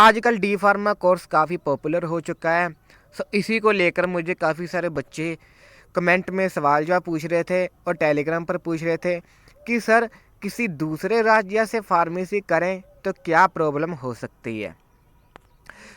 आजकल D pharma course काफ़ी popular हो चुका है। सो इसी को लेकर मुझे काफ़ी सारे बच्चे कमेंट में सवाल जवाब पूछ रहे थे और टेलीग्राम पर पूछ रहे थे कि सर किसी दूसरे राज्य से फार्मेसी करें तो क्या प्रॉब्लम हो सकती है।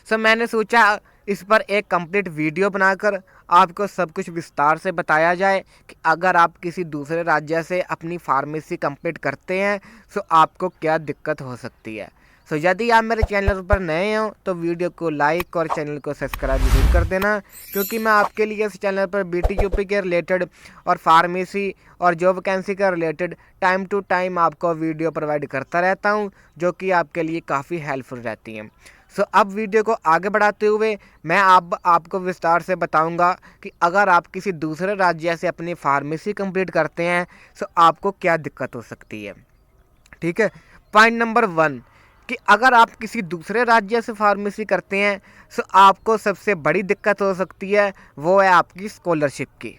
सो मैंने सोचा इस पर एक कंप्लीट वीडियो बनाकर आपको सब कुछ विस्तार से बताया जाए कि अगर आप किसी दूसरे राज्य से अपनी फार्मेसी कंप्लीट करते हैं तो आपको क्या दिक्कत हो सकती है। सो यदि आप मेरे चैनल पर नए हो तो वीडियो को लाइक और चैनल को सब्सक्राइब जरूर कर देना, क्योंकि मैं आपके लिए इस चैनल पर BTUP के रिलेटेड और फार्मेसी और जॉब वैकेंसी का रिलेटेड टाइम टू टाइम आपको वीडियो प्रोवाइड करता रहता हूं, जो कि आपके लिए काफ़ी हेल्पफुल रहती हैं। सो अब वीडियो को आगे बढ़ाते हुए मैं आपको विस्तार से बताऊंगा कि अगर आप किसी दूसरे राज्य से अपनी फार्मेसी कंप्लीट करते हैं तो आपको क्या दिक्कत हो सकती है। ठीक है, पॉइंट नंबर 1 कि अगर आप किसी दूसरे राज्य से फार्मेसी करते हैं तो आपको सबसे बड़ी दिक्कत हो सकती है, वो है आपकी स्कॉलरशिप की।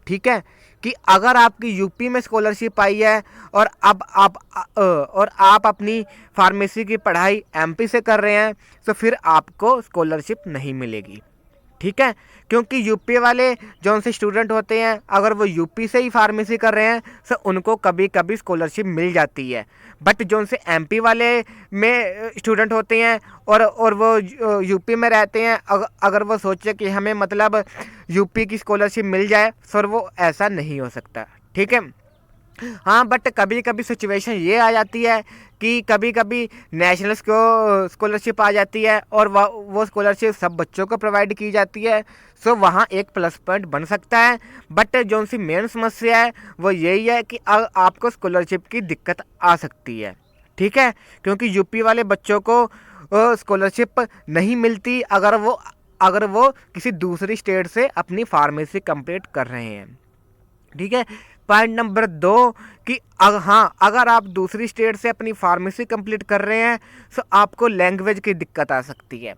ठीक है, कि अगर आपकी यूपी में स्कॉलरशिप आई है और अब आप अपनी फार्मेसी की पढ़ाई एमपी से कर रहे हैं तो फिर आपको स्कॉलरशिप नहीं मिलेगी। ठीक है, क्योंकि यूपी वाले जो उनसे स्टूडेंट होते हैं अगर वो यूपी से ही फार्मेसी कर रहे हैं तो उनको कभी कभी स्कॉलरशिप मिल जाती है। बट जो उनसे एमपी वाले में स्टूडेंट होते हैं और वो यूपी में रहते हैं, अगर वो सोचे कि हमें मतलब यूपी की स्कॉलरशिप मिल जाए, सर वो ऐसा नहीं हो सकता। ठीक है, हाँ, बट कभी कभी सिचुएशन ये आ जाती है कि कभी कभी नेशनल स्कॉलरशिप आ जाती है और वो स्कॉलरशिप सब बच्चों को प्रोवाइड की जाती है। सो वहाँ एक प्लस पॉइंट बन सकता है। बट जो उनकी मेन समस्या है वो यही है कि आपको स्कॉलरशिप की दिक्कत आ सकती है। ठीक है, क्योंकि यूपी वाले बच्चों को स्कॉलरशिप नहीं मिलती अगर वो किसी दूसरी स्टेट से अपनी फार्मेसी कंप्लीट कर रहे हैं। ठीक है, पॉइंट नंबर 2 कि अगर आप दूसरी स्टेट से अपनी फार्मेसी कंप्लीट कर रहे हैं तो आपको लैंग्वेज की दिक्कत आ सकती है।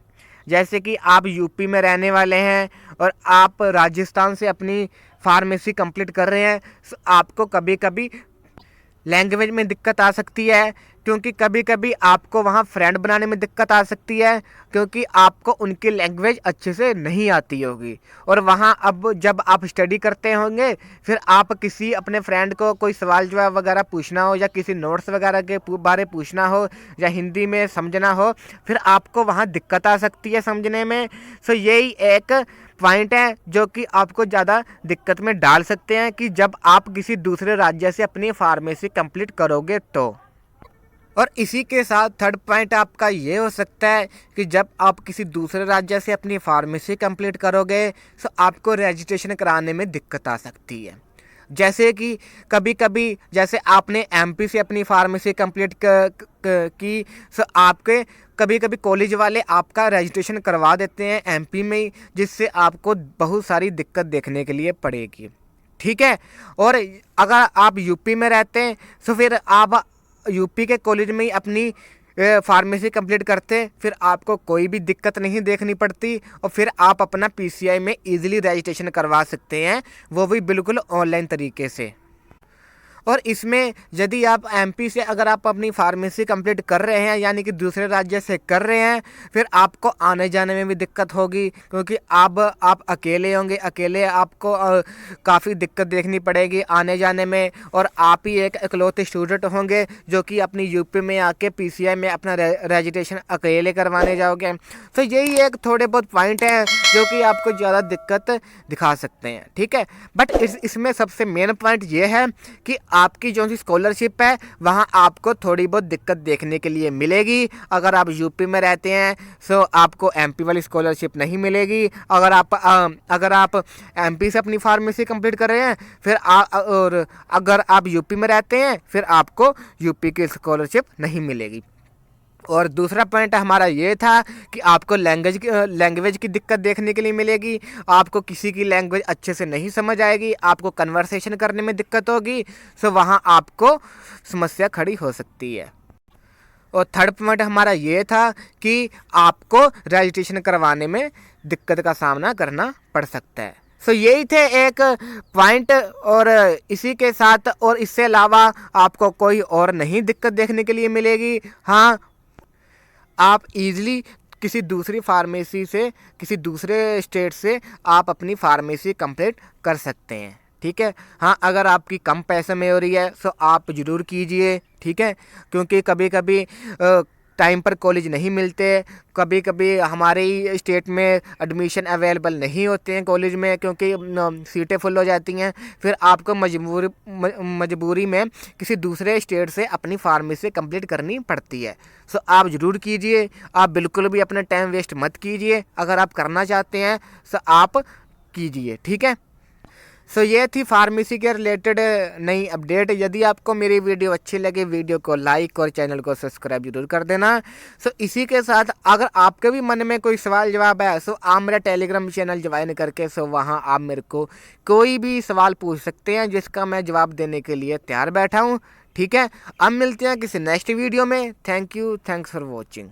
जैसे कि आप यूपी में रहने वाले हैं और आप राजस्थान से अपनी फार्मेसी कंप्लीट कर रहे हैं तो आपको कभी कभी लैंग्वेज में दिक्कत आ सकती है, क्योंकि कभी कभी आपको वहाँ फ्रेंड बनाने में दिक्कत आ सकती है, क्योंकि आपको उनकी लैंग्वेज अच्छे से नहीं आती होगी। और वहाँ अब जब आप स्टडी करते होंगे फिर आप किसी अपने फ्रेंड को कोई सवाल जवाब वगैरह पूछना हो या किसी नोट्स वगैरह के बारे पूछना हो या हिंदी में समझना हो, फिर आपको वहाँ दिक्कत आ सकती है समझने में। सो यही एक पॉइंट है जो कि आपको ज़्यादा दिक्कत में डाल सकते हैं कि जब आप किसी दूसरे राज्य से अपनी फार्मेसी कंप्लीट करोगे तो। और इसी के साथ थर्ड पॉइंट आपका ये हो सकता है कि जब आप किसी दूसरे राज्य से अपनी फार्मेसी कंप्लीट करोगे तो आपको रजिस्ट्रेशन कराने में दिक्कत आ सकती है। जैसे कि कभी कभी जैसे आपने एमपी से अपनी फार्मेसी कंप्लीट की तो आपके कभी कभी कॉलेज वाले आपका रजिस्ट्रेशन करवा देते हैं एमपी में ही, जिससे आपको बहुत सारी दिक्कत देखने के लिए पड़ेगी। ठीक है, और अगर आप यूपी में रहते हैं तो फिर आप यूपी के कॉलेज में ही अपनी फार्मेसी कंप्लीट करते, फिर आपको कोई भी दिक्कत नहीं देखनी पड़ती और फिर आप अपना पीसीआई में इजीली रजिस्ट्रेशन करवा सकते हैं, वो भी बिल्कुल ऑनलाइन तरीके से। और इसमें यदि आप एमपी से अगर आप अपनी फार्मेसी कंप्लीट कर रहे हैं यानी कि दूसरे राज्य से कर रहे हैं, फिर आपको आने जाने में भी दिक्कत होगी, क्योंकि आप अकेले होंगे, अकेले आपको काफ़ी दिक्कत देखनी पड़ेगी आने जाने में। और आप ही एक इकलौते स्टूडेंट होंगे जो कि अपनी यूपी में आके पीसीआई में अपना रजिस्ट्रेशन अकेले करवाने जाओगे। तो यही एक थोड़े बहुत पॉइंट हैं जो कि आपको ज़्यादा दिक्कत दिखा सकते हैं। ठीक है, बट इसमें सबसे मेन पॉइंट ये है कि आपकी जो सी स्कॉलरशिप है वहाँ आपको थोड़ी बहुत दिक्कत देखने के लिए मिलेगी। अगर आप यूपी में रहते हैं तो आपको एमपी वाली स्कॉलरशिप नहीं मिलेगी। अगर आप एमपी से अपनी फार्मेसी कंप्लीट कर रहे हैं फिर और अगर आप यूपी में रहते हैं फिर आपको यूपी की स्कॉलरशिप नहीं मिलेगी। और दूसरा पॉइंट हमारा ये था कि आपको लैंग्वेज की दिक्कत देखने के लिए मिलेगी। आपको किसी की लैंग्वेज अच्छे से नहीं समझ आएगी, आपको कन्वर्सेशन करने में दिक्कत होगी, सो वहाँ आपको समस्या खड़ी हो सकती है। और थर्ड पॉइंट हमारा ये था कि आपको रजिस्ट्रेशन करवाने में दिक्कत का सामना करना पड़ सकता है। सो यही थे एक पॉइंट, और इसी के साथ और इससे अलावा आपको कोई और नहीं दिक्कत देखने के लिए मिलेगी। हाँ, आप इजीली किसी दूसरी फार्मेसी से, किसी दूसरे स्टेट से आप अपनी फार्मेसी कंप्लीट कर सकते हैं। ठीक है। हाँ, अगर आपकी कम पैसे में हो रही है तो आप ज़रूर कीजिए। ठीक है, क्योंकि कभी कभी टाइम पर कॉलेज नहीं मिलते, कभी कभी हमारे ही स्टेट में एडमिशन अवेलेबल नहीं होते हैं कॉलेज में, क्योंकि सीटें फुल हो जाती हैं। फिर आपको मजबूरी में किसी दूसरे स्टेट से अपनी फार्मेसी कंप्लीट करनी पड़ती है। सो आप ज़रूर कीजिए, आप बिल्कुल भी अपना टाइम वेस्ट मत कीजिए। अगर आप करना चाहते हैं सो आप कीजिए। ठीक है। सो ये थी फार्मेसी के रिलेटेड नई अपडेट। यदि आपको मेरी वीडियो अच्छी लगे, वीडियो को लाइक और चैनल को सब्सक्राइब जरूर कर देना। सो इसी के साथ अगर आपके भी मन में कोई सवाल जवाब है सो आप मेरा टेलीग्राम चैनल ज्वाइन करके सो वहाँ आप मेरे को कोई भी सवाल पूछ सकते हैं, जिसका मैं जवाब देने के लिए तैयार बैठा हूँ। ठीक है, अब मिलते हैं किसी नेक्स्ट वीडियो में। Thank you, thanks for watching.